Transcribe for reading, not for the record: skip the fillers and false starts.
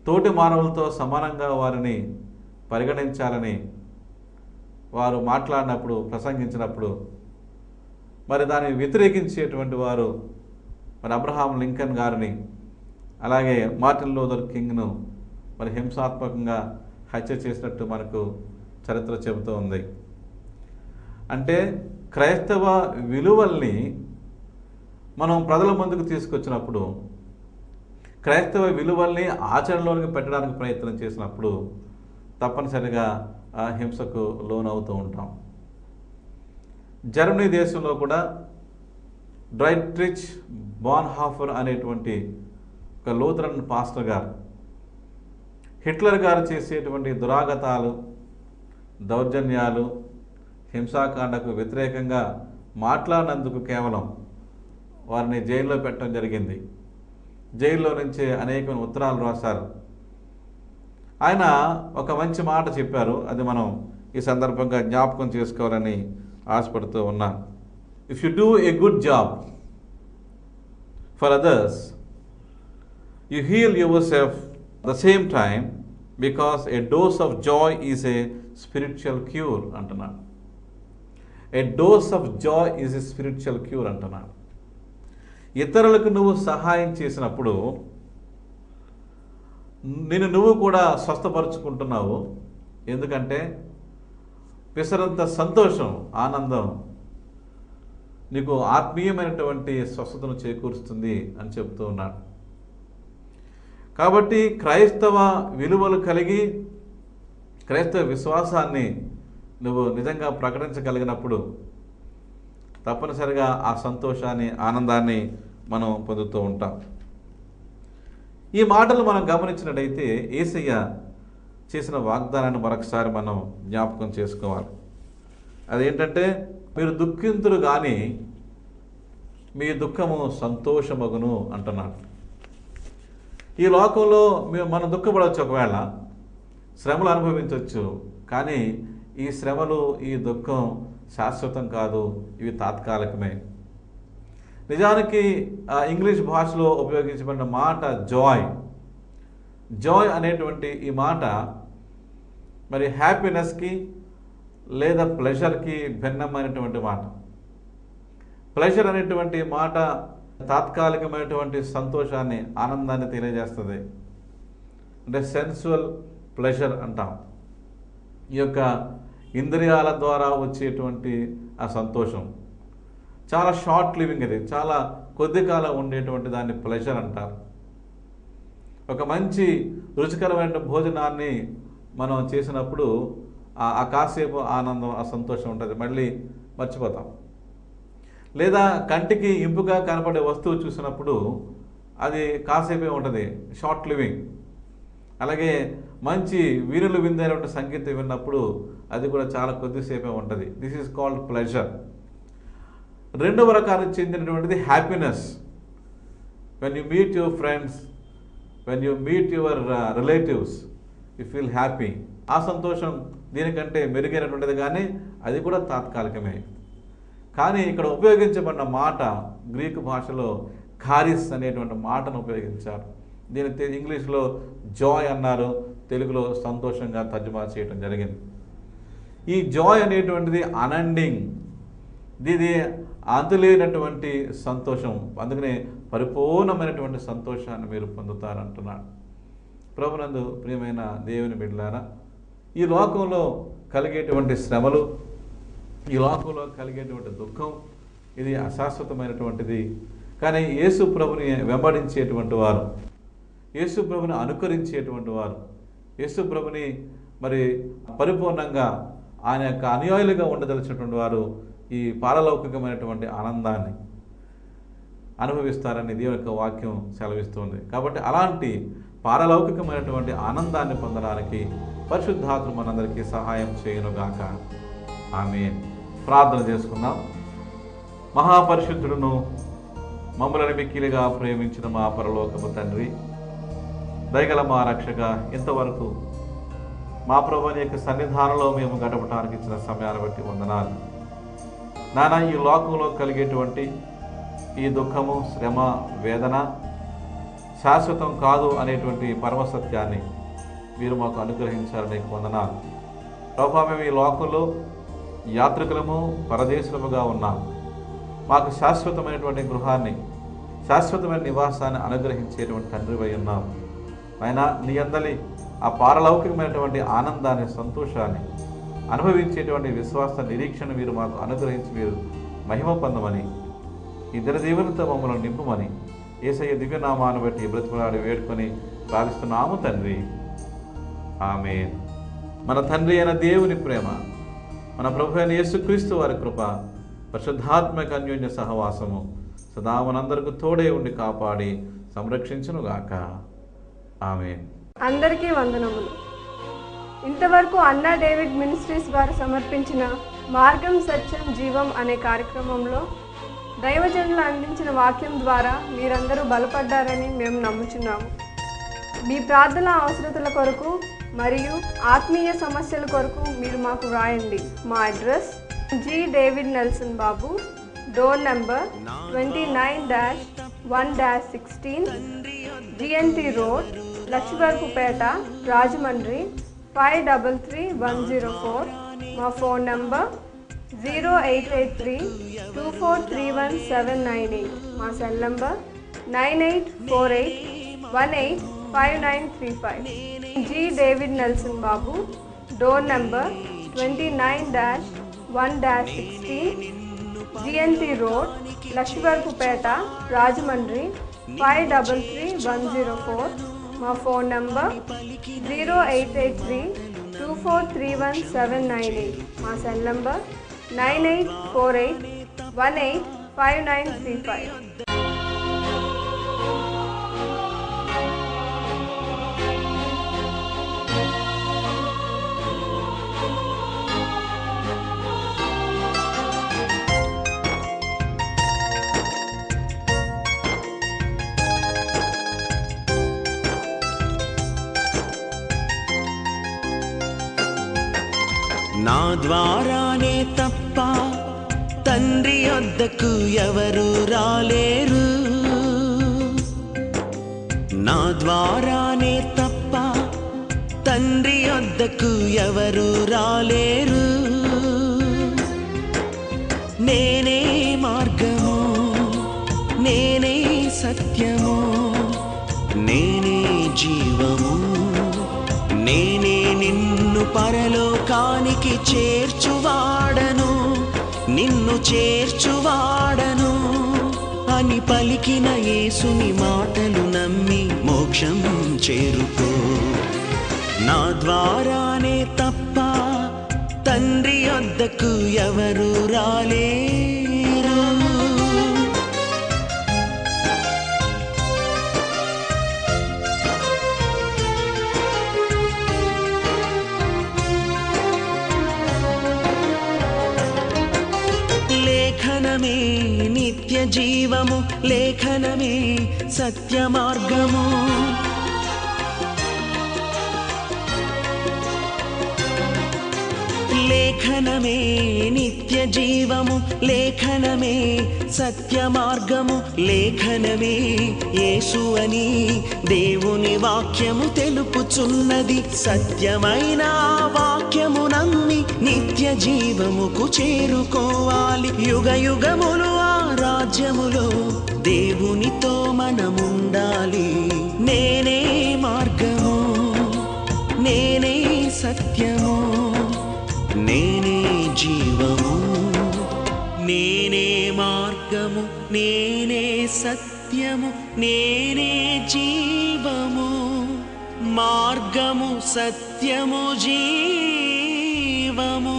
తోటి మానవులతో సమానంగా వారిని పరిగణించాలని వారు మాట్లాడినప్పుడు, ప్రసంగించినప్పుడు మరి దాన్ని వ్యతిరేకించేటువంటి వారు మరి అబ్రహాం లింకన్ గారిని, అలాగే మార్టిన్ లూథర్ కింగ్ను మరి హింసాత్మకంగా హత్య చేసినట్టు మనకు చరిత్ర చెబుతూ ఉంది. అంటే క్రైస్తవ విలువల్ని మనం ప్రజల ముందుకు తీసుకొచ్చినప్పుడు, క్రైస్తవ విలువల్ని ఆచరణలోకి పెట్టడానికి ప్రయత్నం చేసినప్పుడు తప్పనిసరిగా ఆ హింసకు లోనవుతూ ఉంటాం. జర్మనీ దేశంలో కూడా డ్రైట్రిచ్ బాన్హాఫర్ అనేటువంటి ఒక లూథరన్ పాస్టర్ గారు హిట్లర్ గారు చేసేటువంటి దురాగతాలు, దౌర్జన్యాలు, హింసాకాండకు వ్యతిరేకంగా మాట్లాడినందుకు కేవలం వారిని జైల్లో పెట్టడం జరిగింది. జైల్లో నుంచే అనేక ఉత్తరాలు రాశారు. ఆయన ఒక మంచి మాట చెప్పారు, అది మనం ఈ సందర్భంగా జ్ఞాపకం చేసుకోవాలని ఆశపడుతూ ఉన్నాను. If you do a good job for others, you heal yourself the same time because a dose of joy is a spiritual cure అంటున్నాడు. A dose of joy is a spiritual cure అంటున్నాడు. ఇతరులకు నువ్వు సహాయం చేసినప్పుడు నువ్వు కూడా స్వస్థపరుచుకుంటున్నావు. ఎందుకంటే పిసరంత సంతోషం, ఆనందం నీకు ఆత్మీయమైనటువంటి స్వస్థతను చేకూరుస్తుంది అని చెప్తూ ఉన్నాడు. కాబట్టి క్రైస్తవ విలువలు కలిగి క్రైస్తవ విశ్వాసాన్ని నువ్వు నిజంగా ప్రకటించగలిగినప్పుడు తప్పనిసరిగా ఆ సంతోషాన్ని, ఆనందాన్ని మనం పొందుతూ ఉంటాం. ఈ మాటలు మనం గమనించినట్టయితే యేసయ్య చేసిన వాగ్దానాన్ని మరొకసారి మనం జ్ఞాపకం చేసుకోవాలి. అదేంటంటే, మీరు దుఃఖింతురు కానీ మీ దుఃఖము సంతోషమగును అంటున్నాడు. ఈ లోకంలో మనం దుఃఖపడవచ్చు, ఒకవేళ శ్రమలు అనుభవించవచ్చు, కానీ ఈ శ్రమలు, ఈ దుఃఖం శాశ్వతం కాదు, ఇవి తాత్కాలికమే. నిజానికి ఇంగ్లీష్ భాషలో ఉపయోగించబడిన మాట జాయ్. జాయ్ అనేటువంటి ఈ మాట మరి హ్యాపీనెస్కి లేదా ప్లెజర్కి భిన్నమైనటువంటి మాట. ప్లెజర్ అనేటువంటి మాట తాత్కాలికమైనటువంటి సంతోషాన్ని, ఆనందాన్ని తెలియజేస్తుంది. అంటే సెన్సువల్ ప్లెజర్ అంటాం. ఈ యొక్క ఇంద్రియాల ద్వారా వచ్చేటువంటి ఆ సంతోషం చాలా షార్ట్ లివింగ్, అది చాలా కొద్ది కాలం ఉండేటువంటి దాన్ని ప్లెజర్ అంటారు. ఒక మంచి రుచికరమైన భోజనాన్ని మనం చేసినప్పుడు ఆ కాసేపు ఆనందం, ఆ సంతోషం ఉంటుంది, మళ్ళీ మర్చిపోతాం. లేదా కంటికి ఇంపుగా కనపడే వస్తువు చూసినప్పుడు అది కాసేపే ఉంటుంది, షార్ట్ లివింగ్. అలాగే మంచి వీరులు విందైనటువంటి సంగీతం విన్నప్పుడు అది కూడా చాలా కొద్దిసేపే ఉంటుంది. This is called pleasure. రెండవ రకానికి చెందినటువంటిది happiness. When you meet your friends, when you meet your relatives, you feel happy. ఆ సంతోషం దీనికంటే మెరుగైనటువంటిది, కానీ అది కూడా తాత్కాలికమే. కానీ ఇక్కడ ఉపయోగించబడిన మాట గ్రీకు భాషలో కారిస్ అనేటువంటి మాటను ఉపయోగించారు. దీని ఇంగ్లీష్లో జాయ్ అన్నారు, తెలుగులో సంతోషంగా తర్జుమా చేయడం జరిగింది. ఈ జాయ్ అనేటువంటిది అన్ఎండింగ్, ఇది అంతులేనటువంటి సంతోషం. అందుకనే పరిపూర్ణమైనటువంటి సంతోషాన్ని మీరు పొందుతారంటున్నాడు. ప్రభునందు ప్రియమైన దేవుని బిడ్డలారా, ఈ లోకంలో కలిగేటువంటి శ్రమలు, ఈ లోకంలో కలిగేటువంటి దుఃఖం, ఇది అశాశ్వతమైనటువంటిది. కానీ యేసు ప్రభుని వెంబడించేటువంటి వారు, యేసు ప్రభుని అనుకరించేటువంటి వారు, యేసు ప్రభుని మరి పరిపూర్ణంగా ఆయన యొక్క అనుయాయులుగా ఉండదలిచినటువంటి వారు ఈ పారలౌకికమైనటువంటి ఆనందాన్ని అనుభవిస్తారని దేవుని యొక్క వాక్యం సెలవిస్తుంది. కాబట్టి అలాంటి పారలౌకికమైనటువంటి ఆనందాన్ని పొందడానికి పరిశుద్ధాత్మ మనందరికీ సహాయం చేయునుగాక. ఆమేన్. ప్రార్థన చేసుకుందాం. మహాపరిశుద్ధుడును మమ్మల్ని మిక్కిలిగా ప్రేమించిన మా పరలోకపు తండ్రి, దయగల మా రక్షక, ఇంతవరకు మా ప్రభుని యొక్క సన్నిధానంలో మేము గడపడానికి ఇచ్చిన సమయాన్ని బట్టి వందనాలు. నాన్న, ఈ లోకంలో కలిగేటువంటి ఈ దుఃఖము, శ్రమ, వేదన శాశ్వతం కాదు అనేటువంటి పరమసత్యాన్ని మీరు మాకు అనుగ్రహించాలని వందనాలు. ప్రభువా, మేము ఈ లోకంలో యాత్రికులము, పరదేశులముగా ఉన్నాం. మాకు శాశ్వతమైనటువంటి గృహాన్ని, శాశ్వతమైన నివాసాన్ని అనుగ్రహించేటువంటి తండ్రివై ఉన్నాం. అయినా నీ అందలి ఆ పారలౌకికమైనటువంటి ఆనందాన్ని, సంతోషాన్ని అనుభవించేటువంటి విశ్వాస నిరీక్షణ మీరు మాకు అనుగ్రహించి మీరు మహిమ పొందమని, ఈ దినదీవులతో మమ్మల్ని నింపుమని యేసయ్య దివ్యనామాన్ని బట్టి బ్రతిమలాడి వేడుకొని ప్రార్థిస్తున్నాము తండ్రి. ఆమేన్. మన తండ్రి అయిన దేవుని ప్రేమ, మన ప్రభు అయిన యేసుక్రీస్తు వారి కృప, పరిశుద్ధాత్మక అన్యోన్య సహవాసము సదా మనందరికీ తోడే ఉండి కాపాడి సంరక్షించునుగాక. ఆమేన్. అందరికీ వందనములు. ఇంతవరకు అన్నా డేవిడ్ మినిస్ట్రీస్ వారు సమర్పించిన మార్గం, సత్యం, జీవం అనే కార్యక్రమంలో దైవజనులు అందించిన వాక్యం ద్వారా మీరందరూ బలపడ్డారని మేము నమ్ముచున్నాము. మీ ప్రార్థన అవసరతల కొరకు మరియు ఆత్మీయ సమస్యల కొరకు మీరు మాకు వ్రాయండి. మా address G. David Nelson Babu, door number 29-1-16, GNT road, Lakshmivarapupeta, Rajahmundry 533104. మా ఫోన్ నంబర్ 0883243178. మా cell number 9848185935. G. David Nelson Babu, door number 29-1-16, GNT road, Lakshmivarapupeta, Rajahmundry 533104. మా ఫోన్ నంబర్ 0883243178. మా సెల్ నంబర్ 9848185935. నా ద్వారానే తప్ప తండ్రి వద్దకు ఎవరు రాలేరు. నా ద్వారానే తప్ప తండ్రి వద్దకు ఎవరు రాలేరు. నేనే మార్గము, నేనే సత్యము, నేనే జీవము, నేనే నిన్ను పరలోకానికి చేర్చువాడను, నిన్ను చేర్చువాడను అని పలికిన యేసుని మాటలు నమ్మి మోక్షం చేరుకో. నా ద్వారానే తప్ప తండ్రి వద్దకు ఎవరు రాలేరు. లేఖనమే నిత్య జీవము, లేఖనమే సత్య మార్గము. లేఖనమే నిత్య జీవము, లేఖనమే సత్య మార్గము, లేఖనమే యేసు అని దేవుని వాక్యము తెలుపుచున్నది. సత్యమైన వాక్యము నమ్మి నిత్య జీవముకు చేరుకోవాలి. యుగ యుగములు ఆ రాజ్యములో దేవునితో మనముండాలి. నేనే మార్గము, నేనే సత్యము, నేనే జీవము, నేనే మార్గము, నేనే సత్యము, నేనే జీవము, మార్గము సత్యము జీవము.